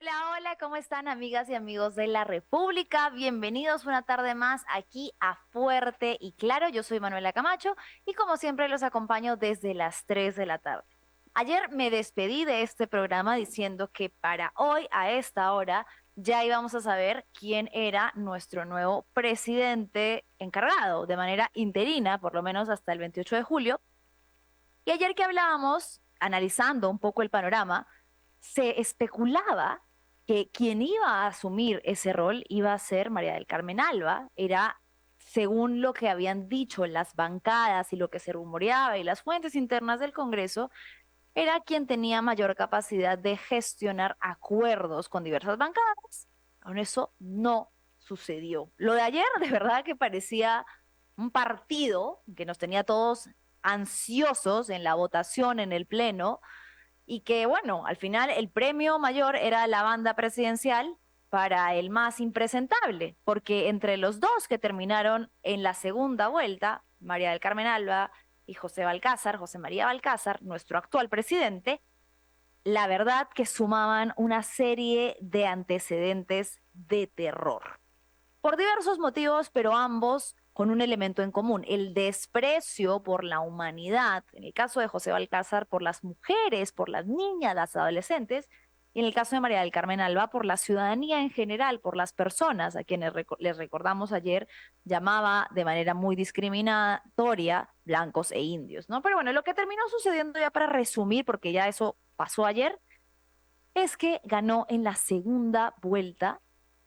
Hola, hola, ¿cómo están amigas y amigos de la República? Bienvenidos una tarde más aquí a Fuerte y Claro. Yo soy Manuela Camacho y como siempre los acompaño desde las 3 de la tarde. Ayer me despedí de este programa diciendo que para hoy a esta hora ya íbamos a saber quién era nuestro nuevo presidente encargado de manera interina, por lo menos hasta el 28 de julio. Y ayer que hablábamos, analizando un poco el panorama, se especulaba que quien iba a asumir ese rol iba a ser María del Carmen Alba. Era, según lo que habían dicho las bancadas y lo que se rumoreaba y las fuentes internas del Congreso, era quien tenía mayor capacidad de gestionar acuerdos con diversas bancadas. Con eso no sucedió. Lo de ayer de verdad que parecía un partido que nos tenía todos ansiosos en la votación en el Pleno y que, bueno, al final el premio mayor era la banda presidencial para el más impresentable, porque entre los dos que terminaron en la segunda vuelta, María del Carmen Alba y José Balcázar, José María Balcázar, nuestro actual presidente, la verdad que sumaban una serie de antecedentes de terror por diversos motivos, pero ambos con un elemento en común, el desprecio por la humanidad, en el caso de José Balcázar, por las mujeres, por las niñas, las adolescentes, y en el caso de María del Carmen Alba, por la ciudadanía en general, por las personas a quienes les recordamos ayer, llamaba de manera muy discriminatoria blancos e indios, ¿no? Pero bueno, lo que terminó sucediendo ya para resumir, porque ya eso pasó ayer, es que ganó en la segunda vuelta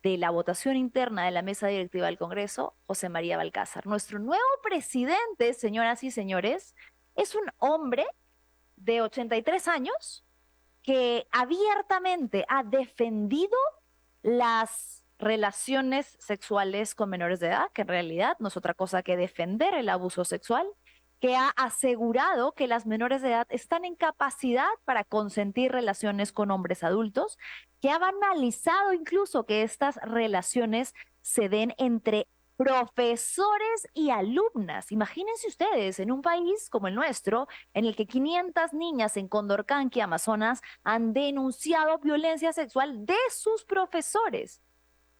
de la votación interna de la mesa directiva del Congreso, José María Balcázar. Nuestro nuevo presidente, señoras y señores, es un hombre de 83 años que abiertamente ha defendido las relaciones sexuales con menores de edad, que en realidad no es otra cosa que defender el abuso sexual, que ha asegurado que las menores de edad están en capacidad para consentir relaciones con hombres adultos, que ha banalizado incluso que estas relaciones se den entre profesores y alumnas. Imagínense ustedes, en un país como el nuestro, en el que 500 niñas en Condorcanqui, Amazonas, han denunciado violencia sexual de sus profesores.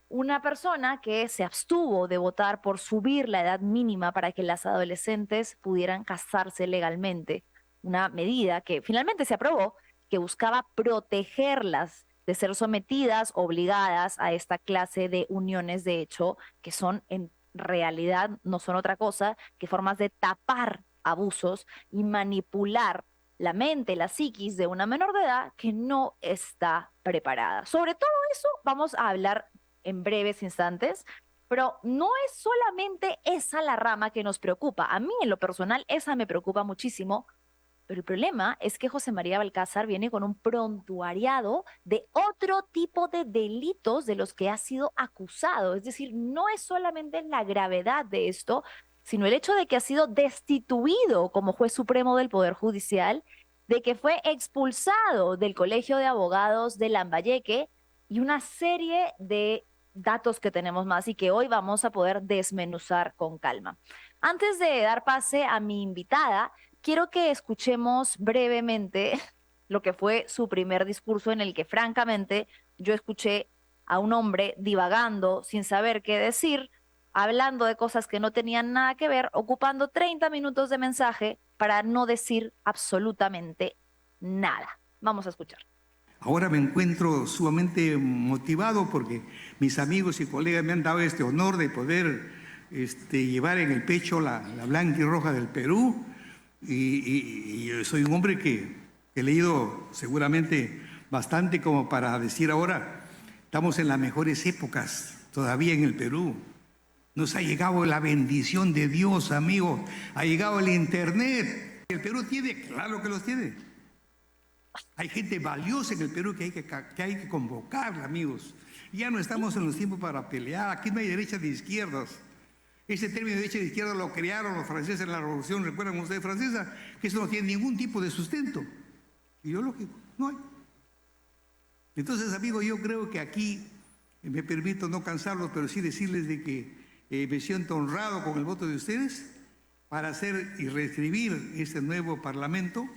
Una persona que se abstuvo de votar por subir la edad mínima para que las adolescentes pudieran casarse legalmente, una medida que finalmente se aprobó, que buscaba protegerlas de ser sometidas, obligadas a esta clase de uniones de hecho, que son en realidad no son otra cosa que formas de tapar abusos y manipular la mente, la psiquis de una menor de edad que no está preparada. Sobre todo eso vamos a hablar en breves instantes, pero no es solamente esa la rama que nos preocupa. A mí en lo personal esa me preocupa muchísimo, pero el problema es que José María Balcázar viene con un prontuariado de otro tipo de delitos de los que ha sido acusado. Es decir, no es solamente la gravedad de esto, sino el hecho de que ha sido destituido como juez supremo del Poder Judicial, de que fue expulsado del Colegio de Abogados de Lambayeque y una serie de datos que tenemos más y que hoy vamos a poder desmenuzar con calma. Antes de dar pase a mi invitada, quiero que escuchemos brevemente lo que fue su primer discurso en el que francamente yo escuché a un hombre divagando sin saber qué decir, hablando de cosas que no tenían nada que ver, ocupando 30 minutos de mensaje para no decir absolutamente nada. Vamos a escuchar. Ahora me encuentro sumamente motivado porque mis amigos y colegas me han dado este honor de poder llevar en el pecho la blanca y roja del Perú. Y yo soy un hombre que he leído seguramente bastante como para decir ahora, estamos en las mejores épocas todavía en el Perú. Nos ha llegado la bendición de Dios, amigos. Ha llegado el Internet. El Perú tiene, claro que los tiene. Hay gente valiosa en el Perú que hay que convocar, amigos. Ya no estamos en los tiempos para pelear. Aquí no hay derechas ni izquierdas. Ese término de derecha y de izquierda lo crearon los franceses en la Revolución, ¿recuerdan ustedes, francesa? Que eso no tiene ningún tipo de sustento ideológico, no hay. Entonces, amigos, yo creo que aquí, me permito no cansarlos, pero sí decirles de que me siento honrado con el voto de ustedes para hacer y reescribir este nuevo Parlamento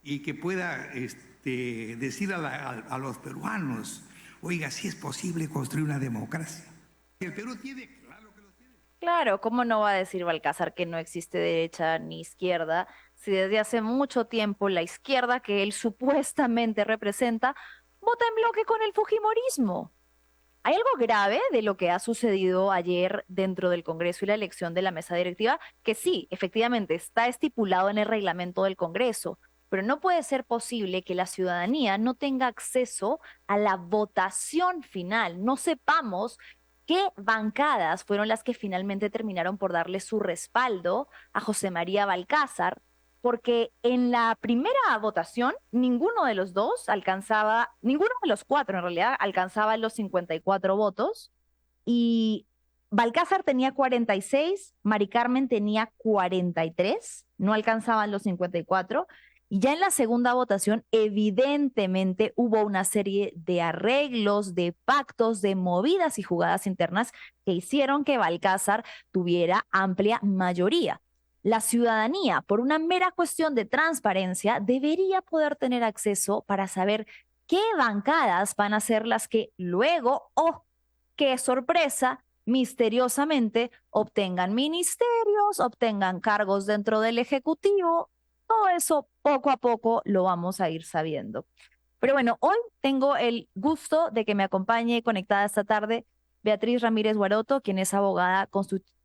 y que pueda decir a los peruanos, Oiga, si es posible construir una democracia. El Perú tiene, claro que lo tiene. Claro, ¿cómo no va a decir Balcázar que no existe derecha ni izquierda si desde hace mucho tiempo la izquierda que él supuestamente representa vota en bloque con el fujimorismo? ¿Hay algo grave de lo que ha sucedido ayer dentro del Congreso y la elección de la mesa directiva? Que sí, efectivamente, está estipulado en el reglamento del Congreso, pero no puede ser posible que la ciudadanía no tenga acceso a la votación final, no sepamos qué bancadas fueron las que finalmente terminaron por darle su respaldo a José María Balcázar, porque en la primera votación ninguno de los dos alcanzaba, ninguno de los cuatro en realidad alcanzaba los 54 votos y Balcázar tenía 46, Mari Carmen tenía 43, no alcanzaban los 54. Y ya en la segunda votación, evidentemente hubo una serie de arreglos, de pactos, de movidas y jugadas internas que hicieron que Balcázar tuviera amplia mayoría. La ciudadanía, por una mera cuestión de transparencia, debería poder tener acceso para saber qué bancadas van a ser las que luego, oh, qué sorpresa, misteriosamente obtengan ministerios, obtengan cargos dentro del Ejecutivo. Todo eso poco a poco lo vamos a ir sabiendo. Pero bueno, hoy tengo el gusto de que me acompañe conectada esta tarde Beatriz Ramírez Guaroto, quien es abogada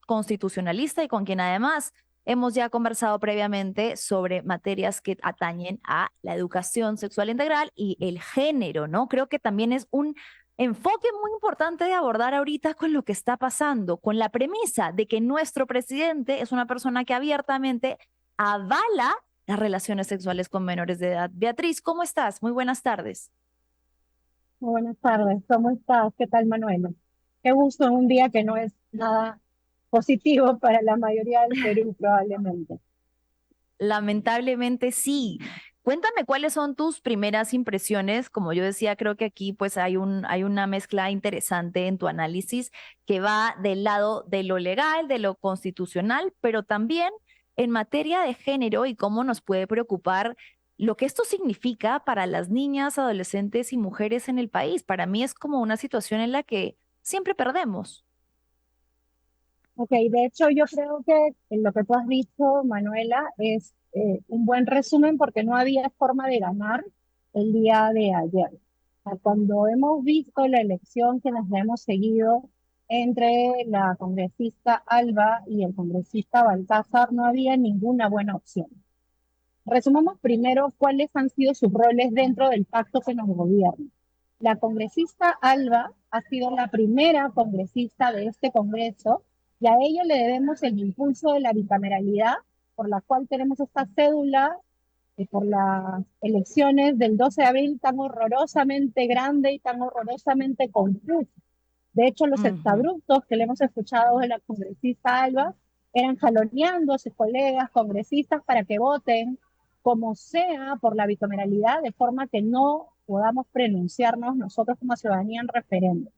constitucionalista y con quien además hemos ya conversado previamente sobre materias que atañen a la educación sexual integral y el género, ¿no? Creo que también es un enfoque muy importante de abordar ahorita con lo que está pasando, con la premisa de que nuestro presidente es una persona que abiertamente avala las relaciones sexuales con menores de edad. Beatriz, ¿cómo estás? Muy buenas tardes. Muy buenas tardes, ¿cómo estás? ¿Qué tal, Manuela? Qué gusto en un día que no es nada positivo para la mayoría del Perú, probablemente. Lamentablemente sí. Cuéntame cuáles son tus primeras impresiones. Como yo decía, creo que aquí pues hay una mezcla interesante en tu análisis que va del lado de lo legal, de lo constitucional, pero también en materia de género y cómo nos puede preocupar lo que esto significa para las niñas, adolescentes y mujeres en el país. Para mí es como una situación en la que siempre perdemos. Ok, de hecho yo creo que en lo que tú has dicho, Manuela, es un buen resumen porque no había forma de ganar el día de ayer. O sea, cuando hemos visto la elección que nos la hemos seguido entre la congresista Alba y el congresista Balcázar, no había ninguna buena opción. Resumamos primero cuáles han sido sus roles dentro del pacto que nos gobierna. La congresista Alba ha sido la primera congresista de este Congreso y a ello le debemos el impulso de la bicameralidad por la cual tenemos esta cédula por las elecciones del 12 de abril tan horrorosamente grande y tan horrorosamente confusa. De hecho, los Ujú. exabruptos que le hemos escuchado de la congresista Alba eran jaloneando a sus colegas congresistas para que voten como sea por la bicameralidad, de forma que no podamos pronunciarnos nosotros como ciudadanía en referéndum.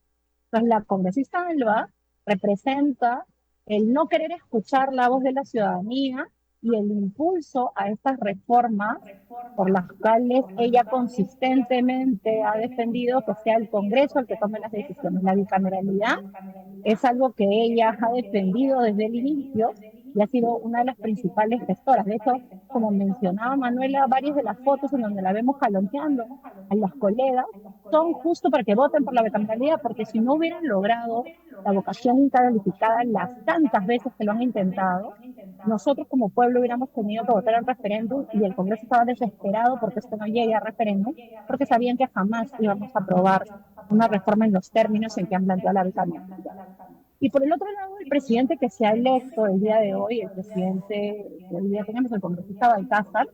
Entonces, la congresista Alba representa el no querer escuchar la voz de la ciudadanía y el impulso a estas reformas por las cuales ella consistentemente ha defendido que sea el Congreso el que tome las decisiones. La bicameralidad es algo que ella ha defendido desde el inicio y ha sido una de las principales gestoras. De hecho, como mencionaba Manuela, varias de las fotos en donde la vemos jaloneando a las colegas son justo para que voten por la bicameralidad, porque si no hubieran logrado la vocación calificada las tantas veces que lo han intentado, nosotros como pueblo hubiéramos tenido que votar en referéndum y el Congreso estaba desesperado porque esto no llegue a referéndum, porque sabían que jamás íbamos a aprobar una reforma en los términos en que han planteado la bicameralidad. Y por el otro lado, el presidente que se ha electo el día de hoy, el presidente que hoy día tenemos, el congresista Balcázar,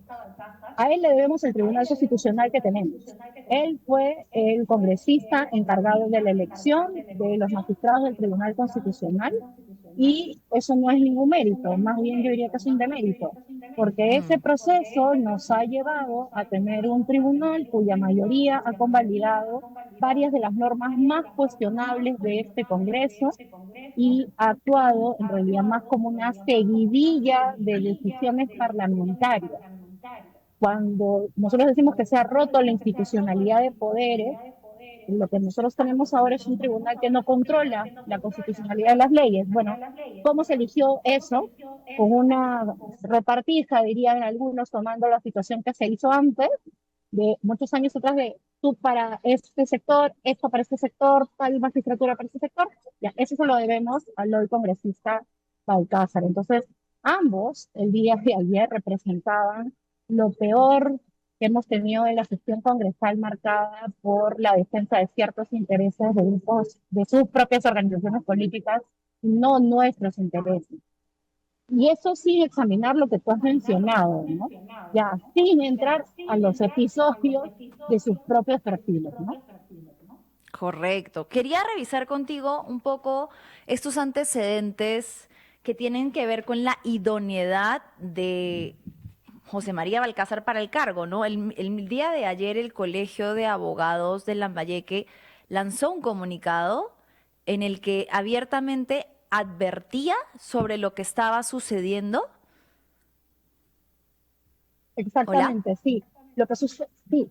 a él le debemos el Tribunal Constitucional que tenemos. Él fue el congresista encargado de la elección de los magistrados del Tribunal Constitucional y eso no es ningún mérito, más bien yo diría que es un demérito, porque ese proceso nos ha llevado a tener un tribunal cuya mayoría ha convalidado varias de las normas más cuestionables de este Congreso y ha actuado en realidad más como una seguidilla de decisiones parlamentarias. Cuando nosotros decimos que se ha roto la institucionalidad de poderes, lo que nosotros tenemos ahora es un tribunal que no controla la constitucionalidad de las leyes. Bueno, ¿cómo se eligió eso? Con una repartija, dirían algunos, tomando la situación que se hizo antes, de muchos años atrás, de tú para este sector, esto para este sector, tal magistratura para este sector. Ya, eso se lo debemos al hoy congresista Balcázar. Entonces, ambos, el día de ayer, representaban lo peor que hemos tenido en la sesión congresal, marcada por la defensa de ciertos intereses de grupos de sus propias organizaciones políticas, no nuestros intereses. Y eso sin examinar lo que tú has mencionado, ¿no? Ya, sin entrar a los episodios de sus propios perfiles, ¿no? Correcto. Quería revisar contigo un poco estos antecedentes que tienen que ver con la idoneidad de José María Balcázar para el cargo, ¿no? El día de ayer el Colegio de Abogados de Lambayeque lanzó un comunicado en el que abiertamente advertía sobre lo que estaba sucediendo. Hola. Exactamente, sí. Lo que sucede, sí.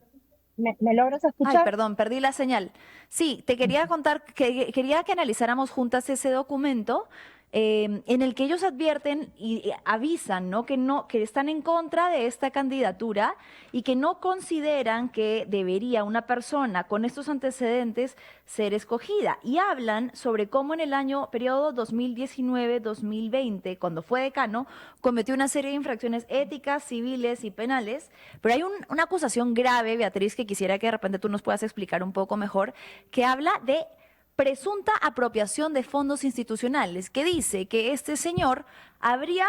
¿Me logras Ay, escuchar? perdón, perdí la señal. Sí, te quería contar que quería que analizáramos juntas ese documento en el que ellos advierten y avisan, ¿no? Que están en contra de esta candidatura y que no consideran que debería una persona con estos antecedentes ser escogida. Y hablan sobre cómo en el periodo 2019-2020, cuando fue decano, cometió una serie de infracciones éticas, civiles y penales. Pero hay una acusación grave, Beatriz, que quisiera que de repente tú nos puedas explicar un poco mejor, que habla de presunta apropiación de fondos institucionales, que dice que este señor habría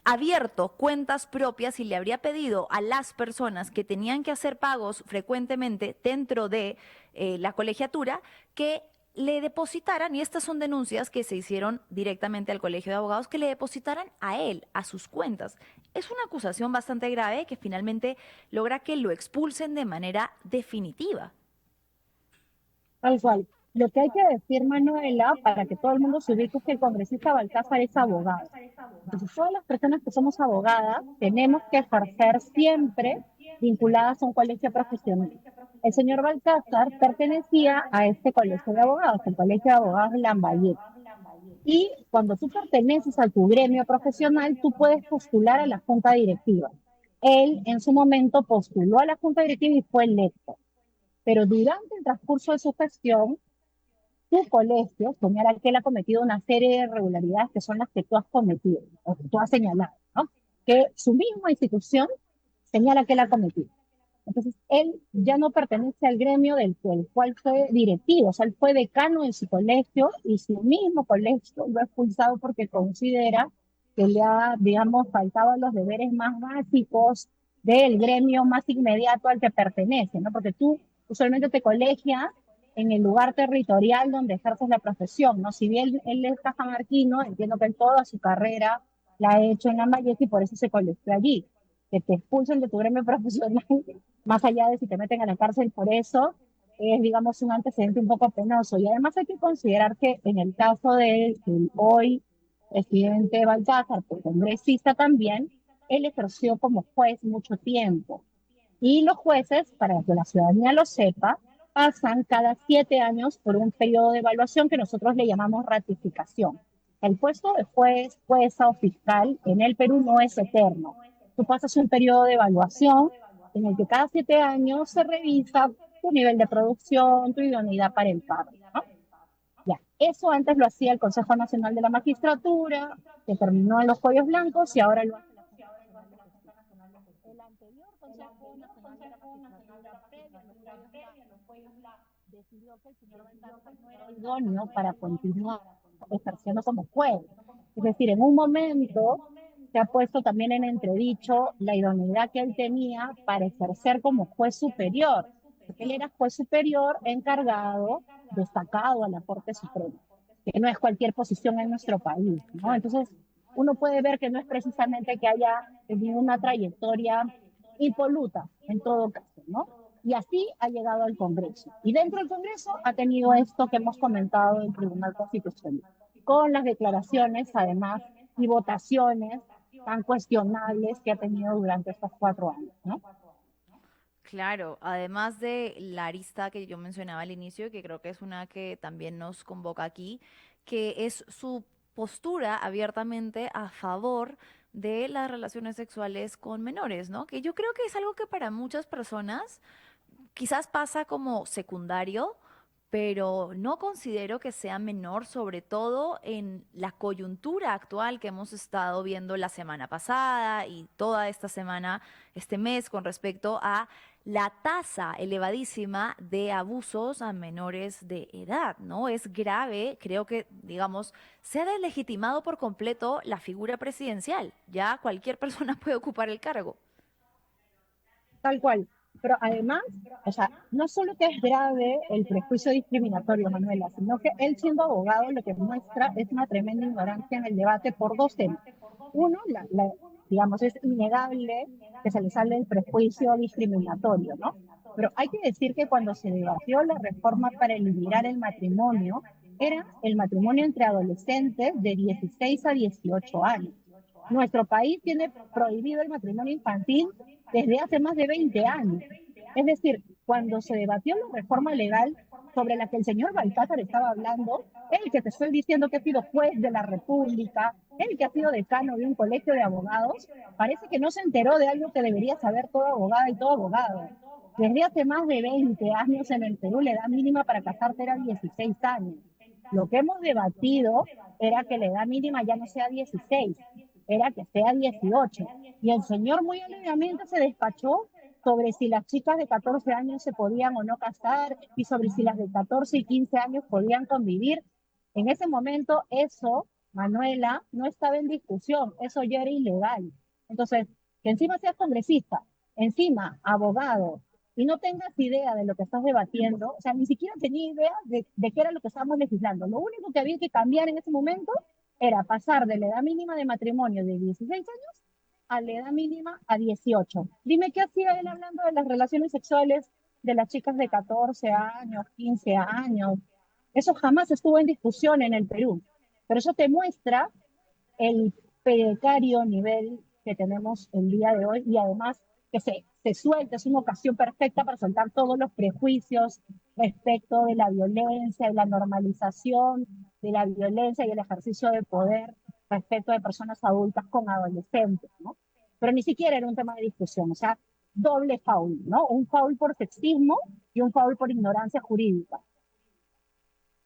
abierto cuentas propias y le habría pedido a las personas que tenían que hacer pagos frecuentemente dentro de la colegiatura que le depositaran, y estas son denuncias que se hicieron directamente al Colegio de Abogados, que le depositaran a él, a sus cuentas. Es una acusación bastante grave que finalmente logra que lo expulsen de manera definitiva. Tal cual. Lo que hay que decir, Manuela, para que todo el mundo se ubique, es que el congresista Balcázar es abogado. Entonces, todas las personas que somos abogadas tenemos que ejercer siempre vinculadas a un colegio profesional. El señor Balcázar pertenecía a este colegio de abogados, el Colegio de Abogados Lambayeque. Y cuando tú perteneces a tu gremio profesional, tú puedes postular a la junta directiva. Él en su momento postuló a la junta directiva y fue electo. Pero durante el transcurso de su gestión, tu colegio señala que él ha cometido una serie de irregularidades que son las que tú has cometido, o que tú has señalado, ¿no? Que su misma institución señala que él ha cometido. Entonces, él ya no pertenece al gremio del cual fue directivo, o sea, él fue decano en su colegio y su mismo colegio lo ha expulsado porque considera que le ha, digamos, faltado a los deberes más básicos del gremio más inmediato al que pertenece, ¿no? Porque tú usualmente te colegias en el lugar territorial donde ejerces la profesión, ¿no? Si bien él es cajamarquino, entiendo que él toda su carrera la ha hecho en Lambayeque y por eso se colegió allí. Que te expulsen de tu gremio profesional, más allá de si te meten a la cárcel por eso, es, digamos, un antecedente un poco penoso. Y además hay que considerar que en el caso del hoy presidente Balcázar, pues congresista también, él ejerció como juez mucho tiempo. Y los jueces, para que la ciudadanía lo sepa, pasan cada 7 años por un periodo de evaluación que nosotros le llamamos ratificación. El puesto de juez, jueza o fiscal en el Perú no es eterno. Tú pasas un periodo de evaluación en el que cada 7 años se revisa tu nivel de producción, tu idoneidad para el cargo, ¿no? Ya, eso antes lo hacía el Consejo Nacional de la Magistratura, que terminó en los cuellos blancos y ahora lo hace la Junta Nacional de la Justicia. El anterior Consejo Nacional de la Magistratura, previo a los cuellos blancos, decidió que el señor Balcázar no era idóneo para continuar ejerciendo como juez. Es decir, en un momento se ha puesto también en entredicho la idoneidad que él tenía para ejercer como juez superior. Porque él era juez superior encargado, destacado a la Corte Suprema, que no es cualquier posición en nuestro país, ¿no? Entonces, uno puede ver que no es precisamente que haya tenido una trayectoria impoluta, en todo caso, ¿no? Y así ha llegado al Congreso. Y dentro del Congreso ha tenido esto que hemos comentado del Tribunal Constitucional, con las declaraciones, además, y votaciones tan cuestionables que ha tenido durante estos 4 años, ¿no? Claro, además de la arista que yo mencionaba al inicio, que creo que es una que también nos convoca aquí, que es su postura abiertamente a favor de las relaciones sexuales con menores, ¿no? Que yo creo que es algo que para muchas personas quizás pasa como secundario, pero no considero que sea menor, sobre todo en la coyuntura actual que hemos estado viendo la semana pasada y toda esta semana, este mes, con respecto a la tasa elevadísima de abusos a menores de edad, ¿no? Es grave, creo que, digamos, se ha deslegitimado por completo la figura presidencial. Ya cualquier persona puede ocupar el cargo. Tal cual. Pero además, o sea, no solo que es grave el prejuicio discriminatorio, Manuela, sino que él siendo abogado lo que muestra es una tremenda ignorancia en el debate por dos temas. Uno, digamos, es innegable que se le sale el prejuicio discriminatorio, ¿no? Pero hay que decir que cuando se debatió la reforma para eliminar el matrimonio, era el matrimonio entre adolescentes de 16 a 18 años. Nuestro país tiene prohibido el matrimonio infantil desde hace más de 20 años. Es decir, cuando se debatió la reforma legal sobre la que el señor Balcázar estaba hablando, el que te estoy diciendo que ha sido juez de la República, el que ha sido decano de un colegio de abogados, parece que no se enteró de algo que debería saber toda abogada y todo abogado. Desde hace más de 20 años en el Perú la edad mínima para casarse era 16 años. Lo que hemos debatido era que la edad mínima ya no sea 16, era que sea 18. Y el señor muy alegadamente se despachó sobre si las chicas de 14 años se podían o no casar y sobre si las de 14 y 15 años podían convivir. En ese momento eso, Manuela, no estaba en discusión, eso ya era ilegal. Entonces, que encima seas congresista, encima abogado, y no tengas idea de lo que estás debatiendo, o sea, ni siquiera tenía idea de qué era lo que estábamos legislando. Lo único que había que cambiar en ese momento era pasar de la edad mínima de matrimonio de 16 años a la edad mínima a 18. Dime qué hacía él hablando de las relaciones sexuales de las chicas de 14 años, 15 años. Eso jamás estuvo en discusión en el Perú. Pero eso te muestra el precario nivel que tenemos el día de hoy y además que se suelta, es una ocasión perfecta para soltar todos los prejuicios respecto de la violencia y la normalización de la violencia y el ejercicio de poder respecto de personas adultas con adolescentes, ¿no? Pero ni siquiera era un tema de discusión, o sea, doble foul, ¿no? Un foul por sexismo y un foul por ignorancia jurídica.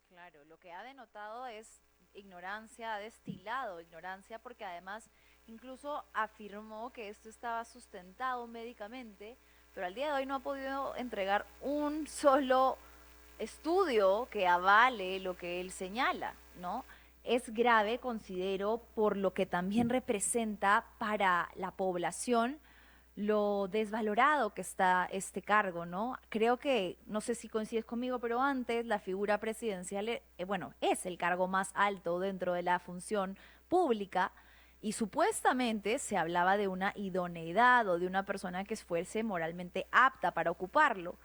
Claro, lo que ha denotado es ignorancia, ha destilado ignorancia, porque además incluso afirmó que esto estaba sustentado médicamente, pero al día de hoy no ha podido entregar un solo estudio que avale lo que él señala, ¿no? Es grave, considero, por lo que también representa para la población lo desvalorado que está este cargo, ¿no? Creo que, no sé si coincides conmigo, pero antes la figura presidencial, bueno, es el cargo más alto dentro de la función pública y supuestamente se hablaba de una idoneidad o de una persona que fuese moralmente apta para ocuparlo.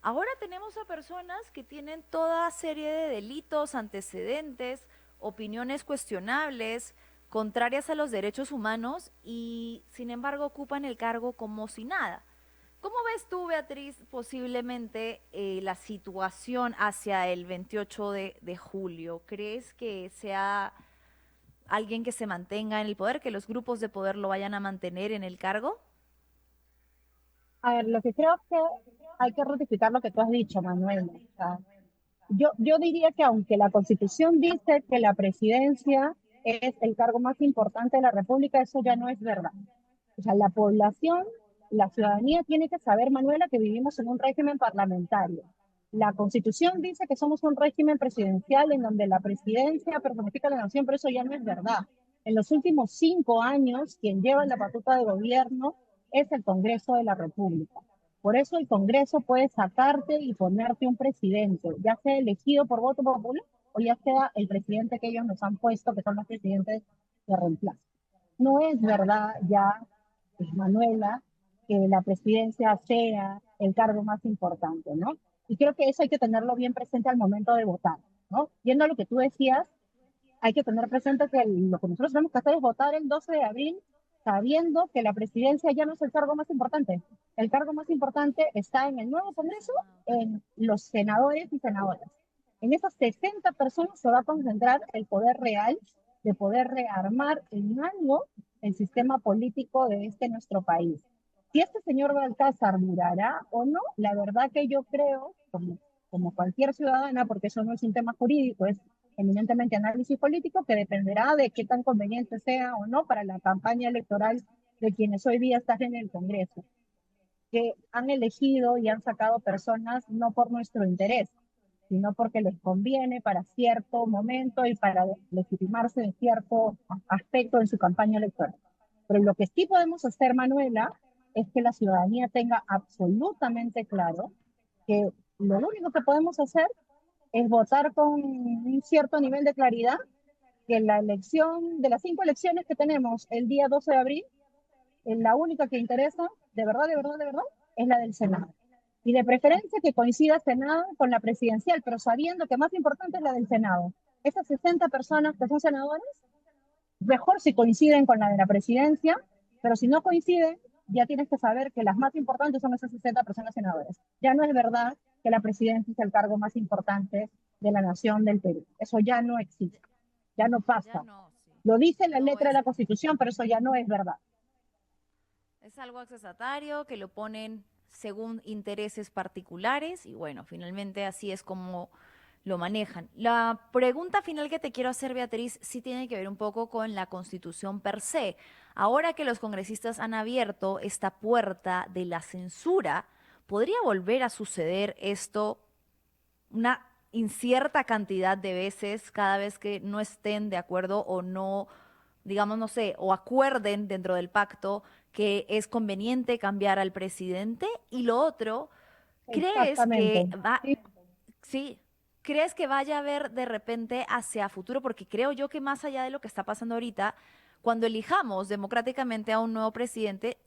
Ahora tenemos a personas que tienen toda serie de delitos, antecedentes, opiniones cuestionables, contrarias a los derechos humanos y sin embargo ocupan el cargo como si nada. ¿Cómo ves tú, Beatriz, posiblemente la situación hacia el 28 de julio? ¿Crees que sea alguien que se mantenga en el poder, que los grupos de poder lo vayan a mantener en el cargo? A ver, lo que creo que hay que ratificar lo que tú has dicho, Manuel. O sea, yo diría que aunque la Constitución dice que la presidencia es el cargo más importante de la República, eso ya no es verdad. O sea, la población, la ciudadanía tiene que saber, Manuela, que vivimos en un régimen parlamentario. La Constitución dice que somos un régimen presidencial en donde la presidencia personifica a la nación, pero eso ya no es verdad. En los últimos 5 años, quien lleva la batuta de gobierno es el Congreso de la República. Por eso el Congreso puede sacarte y ponerte un presidente, ya sea elegido por voto popular o ya sea el presidente que ellos nos han puesto, que son los presidentes de reemplazo. No es verdad ya, Manuela, que la presidencia sea el cargo más importante, ¿no? Y creo que eso hay que tenerlo bien presente al momento de votar, ¿no? Viendo lo que tú decías, hay que tener presente que lo que nosotros tenemos que hacer es votar el 12 de abril sabiendo que la presidencia ya no es el cargo más importante. el cargo más importante está en el nuevo Congreso, en los senadores y senadoras. En esas 60 personas se va a concentrar el poder real de poder rearmar en algo el sistema político de este nuestro país. Si este señor Balcázar durará o no, la verdad que yo creo, como cualquier ciudadana, porque eso no es un tema jurídico, es eminentemente análisis político, que dependerá de qué tan conveniente sea o no para la campaña electoral de quienes hoy día están en el Congreso, que han elegido y han sacado personas no por nuestro interés, sino porque les conviene para cierto momento y para legitimarse en cierto aspecto en su campaña electoral. Pero lo que sí podemos hacer, Manuela, es que la ciudadanía tenga absolutamente claro que lo único que podemos hacer es votar con un cierto nivel de claridad, que la elección, de las 5 elecciones que tenemos el día 12 de abril, la única que interesa, de verdad, de verdad, de verdad, es la del Senado. Y de preferencia que coincida Senado con la presidencial, pero sabiendo que más importante es la del Senado. Esas 60 personas que son senadores, mejor si coinciden con la de la presidencia, pero si no coinciden, ya tienes que saber que las más importantes son esas 60 personas senadoras. Ya no es verdad que la presidencia es el cargo más importante de la nación del Perú. Eso ya no existe, ya no Ya pasa. no, sí. Lo dice la No, letra de la Constitución, pero eso ya no es verdad. es algo accesatario que lo ponen según intereses particulares y bueno, finalmente así es como lo manejan. La pregunta final que te quiero hacer, Beatriz, sí tiene que ver un poco con la Constitución per se. Ahora que los congresistas han abierto esta puerta de la censura, ¿podría volver a suceder esto una incierta cantidad de veces cada vez que no estén de acuerdo o no, digamos, no sé, o acuerden dentro del pacto que es conveniente cambiar al presidente? Y lo otro, ¿crees que Exactamente. va, Sí. sí, crees que vaya a haber de repente hacia futuro? Porque creo yo que más allá de lo que está pasando ahorita, cuando elijamos democráticamente a un nuevo presidente,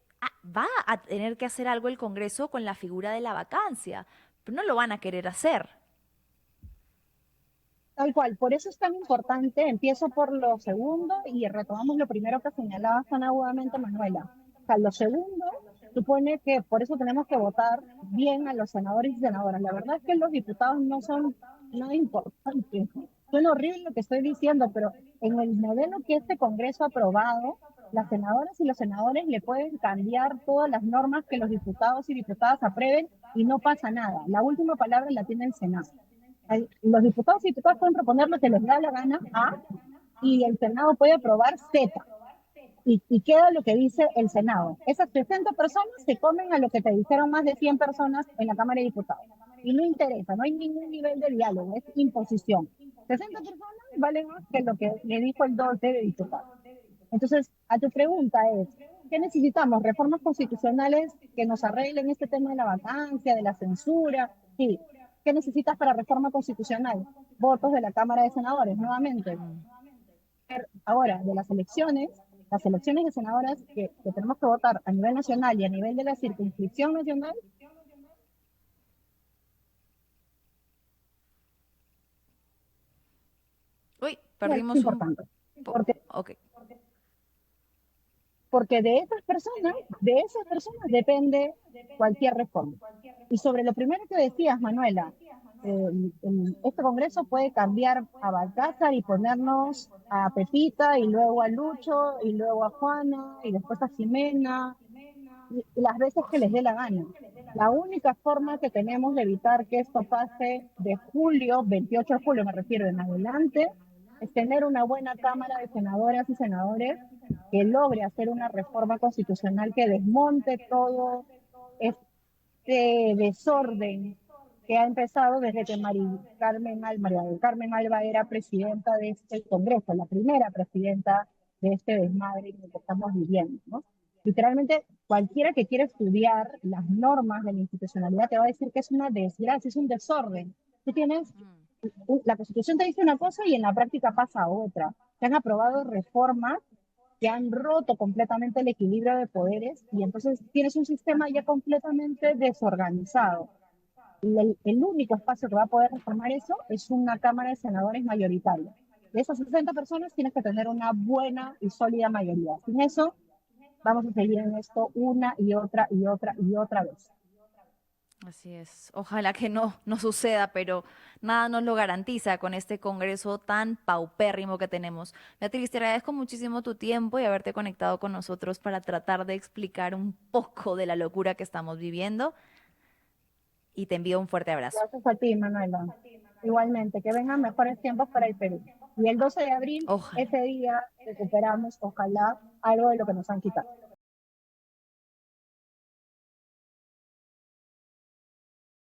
va a tener que hacer algo el Congreso con la figura de la vacancia, pero no lo van a querer hacer. Tal cual, por eso es tan importante, empiezo por lo segundo y retomamos lo primero que señalaba tan agudamente Manuela. O sea, lo segundo supone que por eso tenemos que votar bien a los senadores y senadoras. La verdad es que los diputados no son nada importantes. Suena horrible lo que estoy diciendo, pero en el modelo que este Congreso ha aprobado, las senadoras y los senadores le pueden cambiar todas las normas que los diputados y diputadas aprueben y no pasa nada. La última palabra la tiene el Senado. Los diputados y diputadas pueden proponer lo que les da la gana A y el Senado puede aprobar Z. Y queda lo que dice el Senado. Esas 60 personas se comen a lo que te dijeron más de 100 personas en la Cámara de Diputados. Y no interesa, no hay ningún nivel de diálogo, es imposición. 60 personas valen más que lo que le dijo el 12 de diputados. Entonces, a tu pregunta es, ¿qué necesitamos? ¿Reformas constitucionales que nos arreglen este tema de la vacancia, de la censura? Sí. ¿Qué necesitas para reforma constitucional? Votos de la Cámara de Senadores, nuevamente. Ahora, de las elecciones de senadoras que tenemos que votar a nivel nacional y a nivel de la circunscripción nacional, Uy, es perdimos un importante. poco. Porque Ok. porque de esas personas depende cualquier reforma. Y sobre lo primero que decías, Manuela, este Congreso puede cambiar a Balcázar y ponernos a Pepita y luego a Lucho y luego a Juana y después a Jimena, y las veces que les dé la gana. La única forma que tenemos de evitar que esto pase de julio, 28 de julio me refiero, en adelante, es tener una buena Cámara de Senadoras y Senadores que logre hacer una reforma constitucional que desmonte todo este desorden que ha empezado desde que María del Carmen Alba era presidenta de este Congreso, la primera presidenta de este desmadre en el que estamos viviendo, ¿no? Literalmente, cualquiera que quiera estudiar las normas de la institucionalidad te va a decir que es una desgracia, es un desorden. Tú tienes, la Constitución te dice una cosa y en la práctica pasa otra. Se han aprobado reformas que han roto completamente el equilibrio de poderes y entonces tienes un sistema ya completamente desorganizado. El único espacio que va a poder reformar eso es una Cámara de Senadores mayoritaria. De esas 60 personas tienes que tener una buena y sólida mayoría. Sin eso, vamos a seguir en esto una y otra y otra y otra vez. Así es. Ojalá que no suceda, pero nada nos lo garantiza con este Congreso tan paupérrimo que tenemos. Beatriz, te agradezco muchísimo tu tiempo y haberte conectado con nosotros para tratar de explicar un poco de la locura que estamos viviendo y te envío un fuerte abrazo. Gracias a ti, Manuela. Igualmente, que vengan mejores tiempos para el Perú. Y el 12 de abril, Ojalá. ese día, recuperamos, ojalá, algo de lo que nos han quitado.